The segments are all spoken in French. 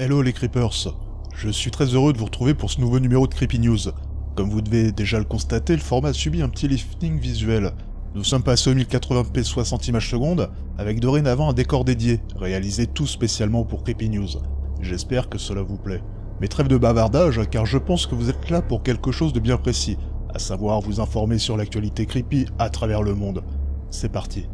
Hello les Creepers, je suis très heureux de vous retrouver pour ce nouveau numéro de Creepy News. Comme vous devez déjà le constater, le format a subi un petit lifting visuel. Nous sommes passés au 1080p 60 images secondes, avec dorénavant un décor dédié, réalisé tout spécialement pour Creepy News. J'espère que cela vous plaît. Mais trêve de bavardage, car je pense que vous êtes là pour quelque chose de bien précis, à savoir vous informer sur l'actualité creepy à travers le monde. C'est parti.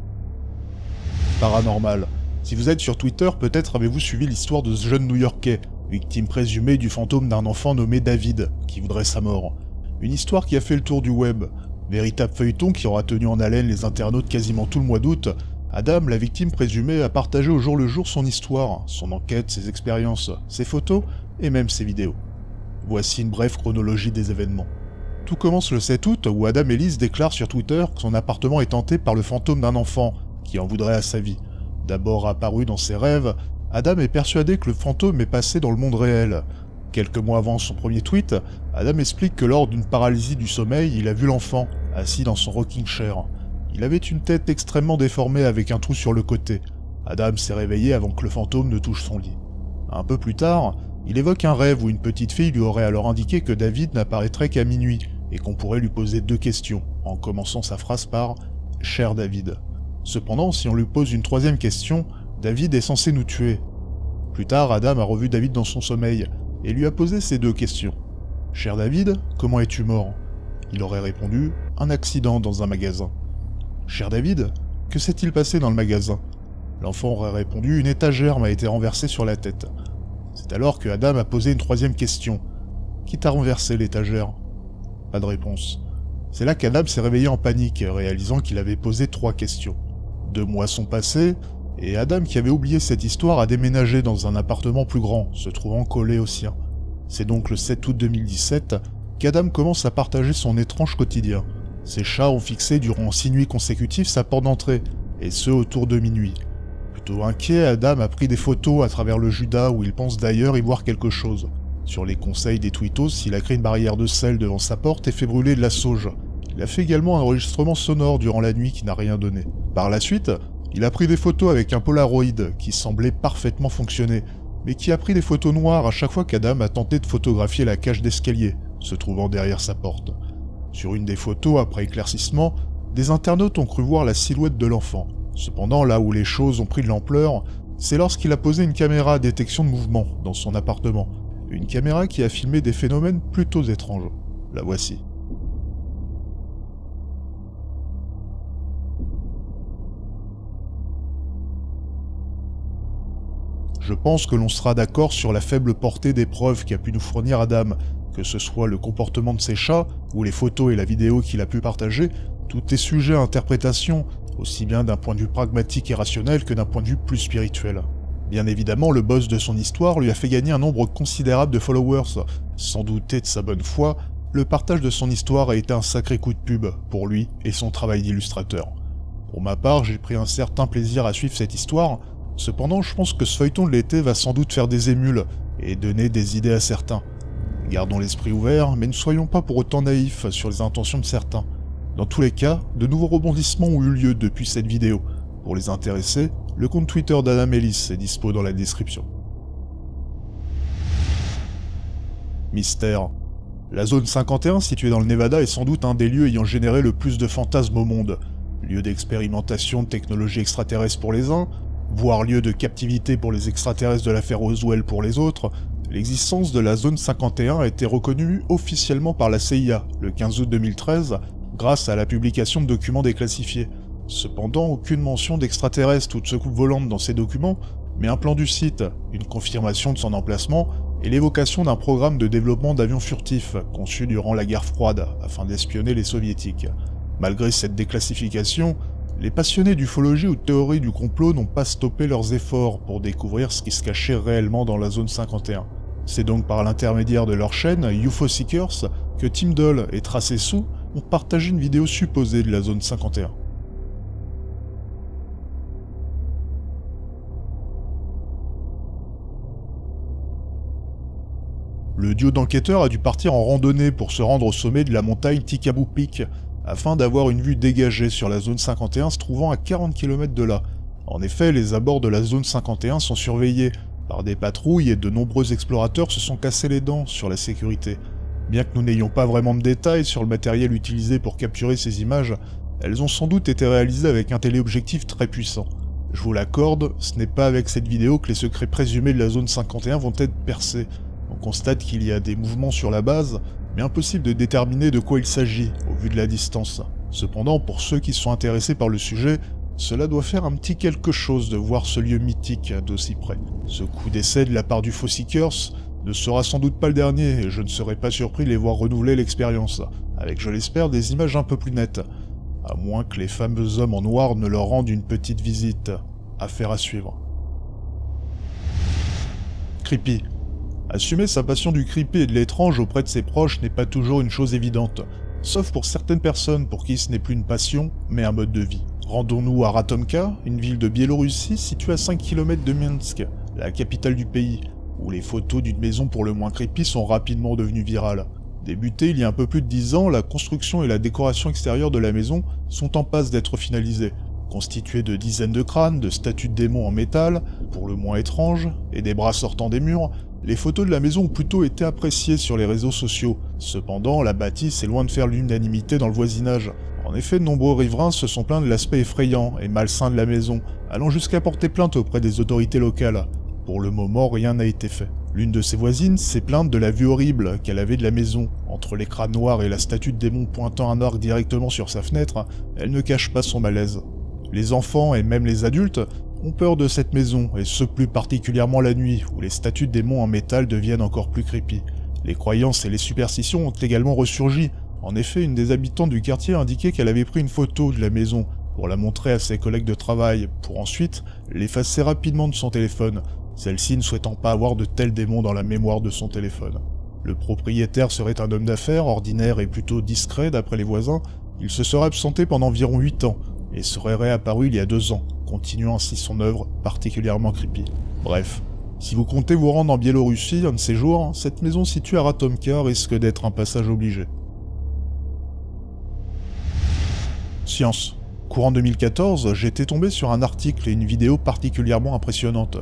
Paranormal. Si vous êtes sur Twitter, peut-être avez-vous suivi l'histoire de ce jeune New-Yorkais, victime présumée du fantôme d'un enfant nommé David, qui voudrait sa mort. Une histoire qui a fait le tour du web. Véritable feuilleton qui aura tenu en haleine les internautes quasiment tout le mois d'août, Adam, la victime présumée, a partagé au jour le jour son histoire, son enquête, ses expériences, ses photos et même ses vidéos. Voici une brève chronologie des événements. Tout commence le 7 août où Adam Ellis déclare sur Twitter que son appartement est hanté par le fantôme d'un enfant qui en voudrait à sa vie. D'abord apparu dans ses rêves, Adam est persuadé que le fantôme est passé dans le monde réel. Quelques mois avant son premier tweet, Adam explique que lors d'une paralysie du sommeil, il a vu l'enfant, assis dans son rocking chair. Il avait une tête extrêmement déformée avec un trou sur le côté. Adam s'est réveillé avant que le fantôme ne touche son lit. Un peu plus tard, il évoque un rêve où une petite fille lui aurait alors indiqué que David n'apparaîtrait qu'à minuit et qu'on pourrait lui poser 2 questions, en commençant sa phrase par « Cher David ». Cependant, si on lui pose une 3e question, David est censé nous tuer. Plus tard, Adam a revu David dans son sommeil et lui a posé ces 2 questions. « Cher David, comment es-tu mort ?» Il aurait répondu « Un accident dans un magasin ». « Cher David, que s'est-il passé dans le magasin ?» L'enfant aurait répondu « Une étagère m'a été renversée sur la tête ». C'est alors que Adam a posé une 3e question. « Qui t'a renversé l'étagère ?» Pas de réponse. C'est là qu'Adam s'est réveillé en panique, réalisant qu'il avait posé 3 questions. 2 mois sont passés, et Adam, qui avait oublié cette histoire, a déménagé dans un appartement plus grand, se trouvant collé au sien. C'est donc le 7 août 2017 qu'Adam commence à partager son étrange quotidien. Ses chats ont fixé durant 6 nuits consécutives sa porte d'entrée, et ce autour de minuit. Plutôt inquiet, Adam a pris des photos à travers le Juda où il pense d'ailleurs y voir quelque chose. Sur les conseils des tweetos, il a créé une barrière de sel devant sa porte et fait brûler de la sauge. Il a fait également un enregistrement sonore durant la nuit qui n'a rien donné. Par la suite, il a pris des photos avec un Polaroid qui semblait parfaitement fonctionner, mais qui a pris des photos noires à chaque fois qu'Adam a tenté de photographier la cage d'escalier, se trouvant derrière sa porte. Sur une des photos, après éclaircissement, des internautes ont cru voir la silhouette de l'enfant. Cependant, là où les choses ont pris de l'ampleur, c'est lorsqu'il a posé une caméra à détection de mouvement dans son appartement. Une caméra qui a filmé des phénomènes plutôt étranges. La voici. Je pense que l'on sera d'accord sur la faible portée des preuves qu'a pu nous fournir Adam, que ce soit le comportement de ses chats, ou les photos et la vidéo qu'il a pu partager, tout est sujet à interprétation, aussi bien d'un point de vue pragmatique et rationnel que d'un point de vue plus spirituel. Bien évidemment, le boss de son histoire lui a fait gagner un nombre considérable de followers. Sans douter de sa bonne foi, le partage de son histoire a été un sacré coup de pub pour lui et son travail d'illustrateur. Pour ma part, j'ai pris un certain plaisir à suivre cette histoire. Cependant, je pense que ce feuilleton de l'été va sans doute faire des émules et donner des idées à certains. Gardons l'esprit ouvert, mais ne soyons pas pour autant naïfs sur les intentions de certains. Dans tous les cas, de nouveaux rebondissements ont eu lieu depuis cette vidéo. Pour les intéressés, le compte Twitter d'Adam Ellis est dispo dans la description. Mystère. La zone 51, située dans le Nevada, est sans doute un des lieux ayant généré le plus de fantasmes au monde. Lieu d'expérimentation de technologies extraterrestres pour les uns, voire lieu de captivité pour les extraterrestres de l'affaire Roswell pour les autres, l'existence de la zone 51 a été reconnue officiellement par la CIA le 15 août 2013 grâce à la publication de documents déclassifiés. Cependant, aucune mention d'extraterrestres ou de soucoupe volante dans ces documents, mais un plan du site, une confirmation de son emplacement et l'évocation d'un programme de développement d'avions furtifs conçu durant la guerre froide afin d'espionner les soviétiques. Malgré cette déclassification, les passionnés d'ufologie ou de théorie du complot n'ont pas stoppé leurs efforts pour découvrir ce qui se cachait réellement dans la zone 51. C'est donc par l'intermédiaire de leur chaîne UFO Seekers que Tim Doll et Tracey Sue ont partagé une vidéo supposée de la zone 51. Le duo d'enquêteurs a dû partir en randonnée pour se rendre au sommet de la montagne Tikaboo Peak, afin d'avoir une vue dégagée sur la zone 51 se trouvant à 40 km de là. En effet, les abords de la zone 51 sont surveillés, par des patrouilles et de nombreux explorateurs se sont cassés les dents sur la sécurité. Bien que nous n'ayons pas vraiment de détails sur le matériel utilisé pour capturer ces images, elles ont sans doute été réalisées avec un téléobjectif très puissant. Je vous l'accorde, ce n'est pas avec cette vidéo que les secrets présumés de la zone 51 vont être percés. On constate qu'il y a des mouvements sur la base, mais impossible de déterminer de quoi il s'agit, au vu de la distance. Cependant, pour ceux qui sont intéressés par le sujet, cela doit faire un petit quelque chose de voir ce lieu mythique d'aussi près. Ce coup d'essai de la part du Faux-Seekers ne sera sans doute pas le dernier, et je ne serais pas surpris de les voir renouveler l'expérience, avec, je l'espère, des images un peu plus nettes. À moins que les fameux hommes en noir ne leur rendent une petite visite. Affaire à suivre. Creepy. Assumer sa passion du creepy et de l'étrange auprès de ses proches n'est pas toujours une chose évidente, sauf pour certaines personnes pour qui ce n'est plus une passion, mais un mode de vie. Rendons-nous à Ratomka, une ville de Biélorussie située à 5 km de Minsk, la capitale du pays, où les photos d'une maison pour le moins creepy sont rapidement devenues virales. Débutée il y a un peu plus de 10 ans, la construction et la décoration extérieure de la maison sont en passe d'être finalisées. Constituée de dizaines de crânes, de statues de démons en métal, pour le moins étranges, et des bras sortant des murs, les photos de la maison ont plutôt été appréciées sur les réseaux sociaux. Cependant, la bâtisse est loin de faire l'unanimité dans le voisinage. En effet, de nombreux riverains se sont plaints de l'aspect effrayant et malsain de la maison, allant jusqu'à porter plainte auprès des autorités locales. Pour le moment, rien n'a été fait. L'une de ses voisines s'est plainte de la vue horrible qu'elle avait de la maison. Entre les crânes noirs et la statue de démon pointant un arc directement sur sa fenêtre, elle ne cache pas son malaise. Les enfants et même les adultes ont peur de cette maison, et ce plus particulièrement la nuit, où les statues de démons en métal deviennent encore plus creepy. Les croyances et les superstitions ont également ressurgi. En effet, une des habitantes du quartier a indiqué qu'elle avait pris une photo de la maison pour la montrer à ses collègues de travail, pour ensuite l'effacer rapidement de son téléphone, celle-ci ne souhaitant pas avoir de tels démons dans la mémoire de son téléphone. Le propriétaire serait un homme d'affaires, ordinaire et plutôt discret d'après les voisins. Il se serait absenté pendant environ 8 ans, et serait réapparu il y a 2 ans, continuant ainsi son œuvre particulièrement creepy. Bref, si vous comptez vous rendre en Biélorussie un de ces jours, cette maison située à Ratomka risque d'être un passage obligé. Science. Courant 2014, j'étais tombé sur un article et une vidéo particulièrement impressionnante,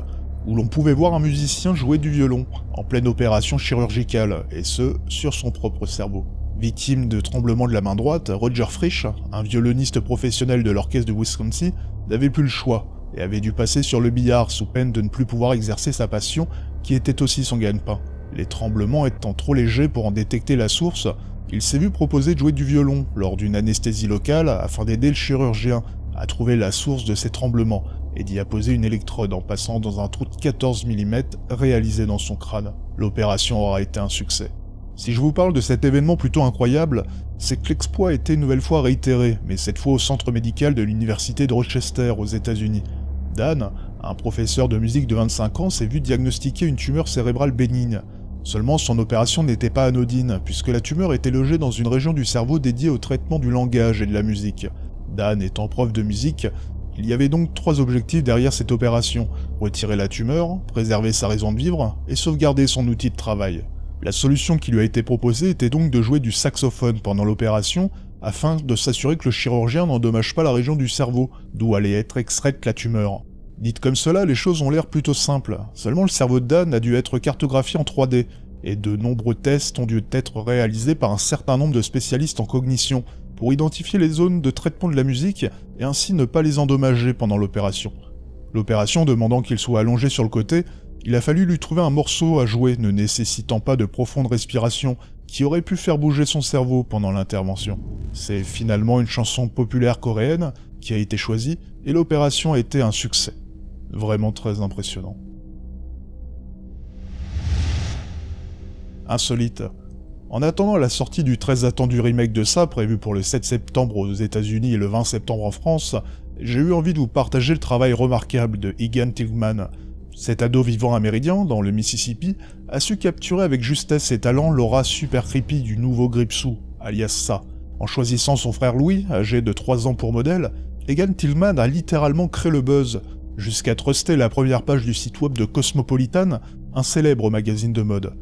où l'on pouvait voir un musicien jouer du violon, en pleine opération chirurgicale, et ce, sur son propre cerveau. Victime de tremblements de la main droite, Roger Frisch, un violoniste professionnel de l'orchestre de Wisconsin, n'avait plus le choix, et avait dû passer sur le billard sous peine de ne plus pouvoir exercer sa passion, qui était aussi son gagne-pain. Les tremblements étant trop légers pour en détecter la source, il s'est vu proposer de jouer du violon lors d'une anesthésie locale afin d'aider le chirurgien à trouver la source de ces tremblements et d'y apposer une électrode en passant dans un trou de 14 mm réalisé dans son crâne. L'opération aura été un succès. Si je vous parle de cet événement plutôt incroyable, c'est que l'exploit a été une nouvelle fois réitéré, mais cette fois au centre médical de l'université de Rochester aux États-Unis. Dan, un professeur de musique de 25 ans, s'est vu diagnostiquer une tumeur cérébrale bénigne. Seulement son opération n'était pas anodine, puisque la tumeur était logée dans une région du cerveau dédiée au traitement du langage et de la musique. Dan étant prof de musique, il y avait donc 3 objectifs derrière cette opération: retirer la tumeur, préserver sa raison de vivre et sauvegarder son outil de travail. La solution qui lui a été proposée était donc de jouer du saxophone pendant l'opération, afin de s'assurer que le chirurgien n'endommage pas la région du cerveau, d'où allait être extraite la tumeur. Dites comme cela, les choses ont l'air plutôt simples, seulement le cerveau de Dan a dû être cartographié en 3D, et de nombreux tests ont dû être réalisés par un certain nombre de spécialistes en cognition, pour identifier les zones de traitement de la musique, et ainsi ne pas les endommager pendant l'opération. L'opération demandant qu'il soit allongé sur le côté, il a fallu lui trouver un morceau à jouer ne nécessitant pas de profonde respiration, qui aurait pu faire bouger son cerveau pendant l'intervention. C'est finalement une chanson populaire coréenne qui a été choisie, et l'opération a été un succès. Vraiment très impressionnant. Insolite. En attendant la sortie du très attendu remake de ça, prévu pour le 7 septembre aux États-Unis et le 20 septembre en France, j'ai eu envie de vous partager le travail remarquable de Egan Tilghman. Cet ado vivant à Meridian, dans le Mississippi, a su capturer avec justesse et talent l'aura super creepy du nouveau Gripsou, alias Ça. En choisissant son frère Louis, âgé de 3 ans pour modèle, Egan Tilghman a littéralement créé le buzz, jusqu'à truster la première page du site web de Cosmopolitan, un célèbre magazine de mode.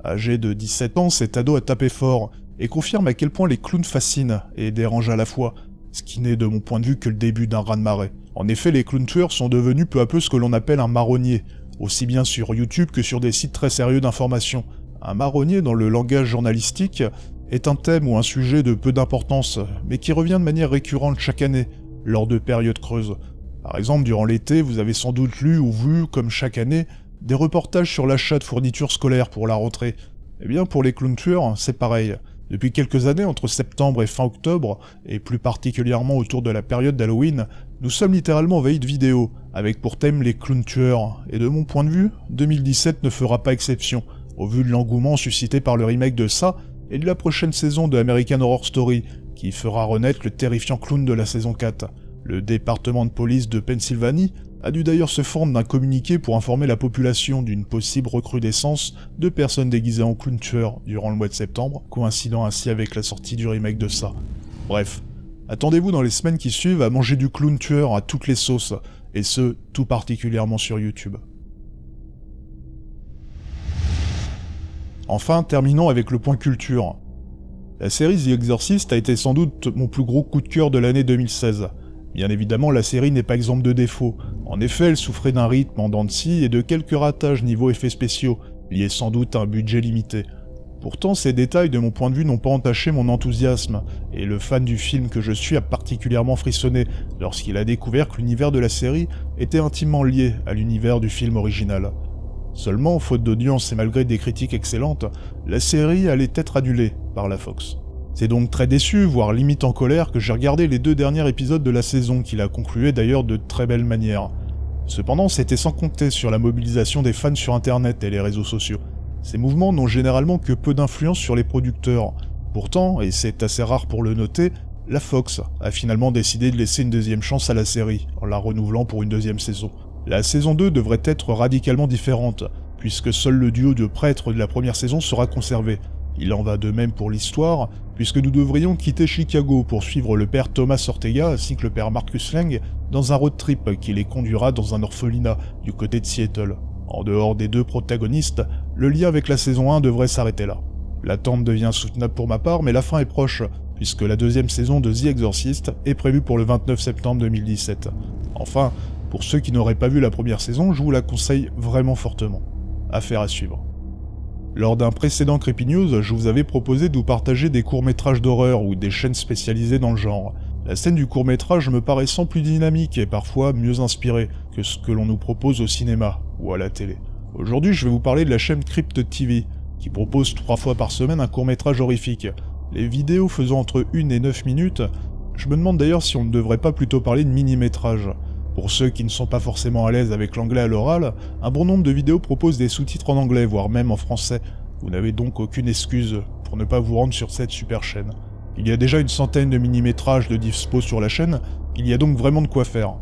Âgé de 17 ans, cet ado a tapé fort, et confirme à quel point les clowns fascinent et dérangent à la fois, ce qui n'est de mon point de vue que le début d'un raz-de-marée. En effet, les clowns tueurs sont devenus peu à peu ce que l'on appelle un marronnier, aussi bien sur YouTube que sur des sites très sérieux d'information. Un marronnier dans le langage journalistique est un thème ou un sujet de peu d'importance, mais qui revient de manière récurrente chaque année, lors de périodes creuses. Par exemple, durant l'été, vous avez sans doute lu ou vu, comme chaque année, des reportages sur l'achat de fournitures scolaires pour la rentrée. Eh bien, pour les clowns tueurs, c'est pareil. Depuis quelques années, entre septembre et fin octobre, et plus particulièrement autour de la période d'Halloween, nous sommes littéralement envahis de vidéos, avec pour thème les clowns tueurs, et de mon point de vue, 2017 ne fera pas exception, au vu de l'engouement suscité par le remake de ça, et de la prochaine saison de American Horror Story, qui fera renaître le terrifiant clown de la saison 4. Le département de police de Pennsylvanie a dû d'ailleurs se fendre d'un communiqué pour informer la population d'une possible recrudescence de personnes déguisées en clown tueurs durant le mois de septembre, coïncidant ainsi avec la sortie du remake de ça. Bref, attendez-vous dans les semaines qui suivent à manger du clown tueur à toutes les sauces, et ce, tout particulièrement sur YouTube. Enfin, terminons avec le point culture. La série The Exorcist a été sans doute mon plus gros coup de cœur de l'année 2016. Bien évidemment, la série n'est pas exempte de défauts. En effet, elle souffrait d'un rythme en dents de scie et de quelques ratages niveau effets spéciaux, liés sans doute à un budget limité. Pourtant, ces détails, de mon point de vue, n'ont pas entaché mon enthousiasme, et le fan du film que je suis a particulièrement frissonné lorsqu'il a découvert que l'univers de la série était intimement lié à l'univers du film original. Seulement, faute d'audience et malgré des critiques excellentes, la série allait être annulée par la Fox. C'est donc très déçu, voire limite en colère, que j'ai regardé les 2 derniers épisodes de la saison, qui la concluait d'ailleurs de très belle manière. Cependant, c'était sans compter sur la mobilisation des fans sur internet et les réseaux sociaux. Ces mouvements n'ont généralement que peu d'influence sur les producteurs. Pourtant, et c'est assez rare pour le noter, la Fox a finalement décidé de laisser une deuxième chance à la série, en la renouvelant pour une 2e saison. La saison 2 devrait être radicalement différente, puisque seul le duo de prêtres de la première saison sera conservé. Il en va de même pour l'histoire, puisque nous devrions quitter Chicago pour suivre le père Thomas Ortega ainsi que le père Marcus Lang dans un road trip qui les conduira dans un orphelinat du côté de Seattle. En dehors des 2 protagonistes, le lien avec la saison 1 devrait s'arrêter là. L'attente devient soutenable pour ma part, mais la fin est proche, puisque la 2e saison de The Exorcist est prévue pour le 29 septembre 2017. Enfin, pour ceux qui n'auraient pas vu la première saison, je vous la conseille vraiment fortement. Affaire à suivre. Lors d'un précédent Creepy News, je vous avais proposé de vous partager des courts-métrages d'horreur ou des chaînes spécialisées dans le genre. La scène du court-métrage me paraissant plus dynamique et parfois mieux inspirée que ce que l'on nous propose au cinéma ou à la télé. Aujourd'hui, je vais vous parler de la chaîne Crypt TV, qui propose 3 fois par semaine un court-métrage horrifique. Les vidéos faisant entre 1 et 9 minutes, je me demande d'ailleurs si on ne devrait pas plutôt parler de mini-métrage. Pour ceux qui ne sont pas forcément à l'aise avec l'anglais à l'oral, un bon nombre de vidéos proposent des sous-titres en anglais, voire même en français. Vous n'avez donc aucune excuse pour ne pas vous rendre sur cette super chaîne. Il y a déjà une centaine de mini-métrages de dispo sur la chaîne, il y a donc vraiment de quoi faire.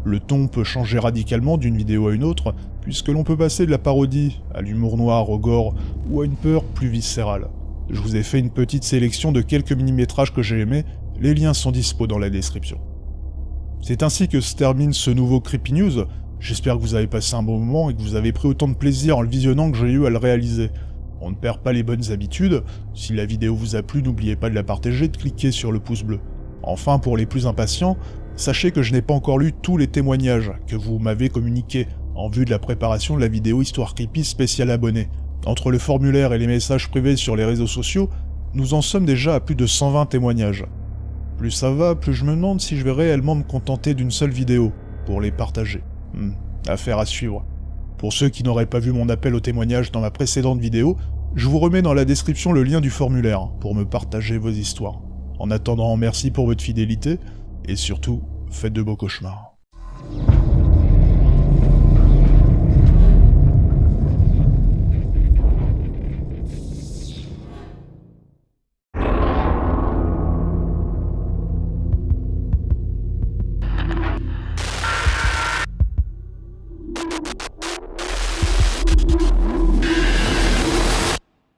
Le ton peut changer radicalement d'une vidéo à une autre, puisque l'on peut passer de la parodie à l'humour noir, au gore, ou à une peur plus viscérale. Je vous ai fait une petite sélection de quelques mini-métrages que j'ai aimés, les liens sont dispo dans la description. C'est ainsi que se termine ce nouveau Creepy News. J'espère que vous avez passé un bon moment et que vous avez pris autant de plaisir en le visionnant que j'ai eu à le réaliser. On ne perd pas les bonnes habitudes. Si la vidéo vous a plu, n'oubliez pas de la partager et de cliquer sur le pouce bleu. Enfin, pour les plus impatients, sachez que je n'ai pas encore lu tous les témoignages que vous m'avez communiqués en vue de la préparation de la vidéo Histoire Creepy spéciale abonné. Entre le formulaire et les messages privés sur les réseaux sociaux, nous en sommes déjà à plus de 120 témoignages. Plus ça va, plus je me demande si je vais réellement me contenter d'une seule vidéo pour les partager. Affaire à suivre. Pour ceux qui n'auraient pas vu mon appel au témoignage dans ma précédente vidéo, je vous remets dans la description le lien du formulaire pour me partager vos histoires. En attendant, merci pour votre fidélité, et surtout, faites de beaux cauchemars.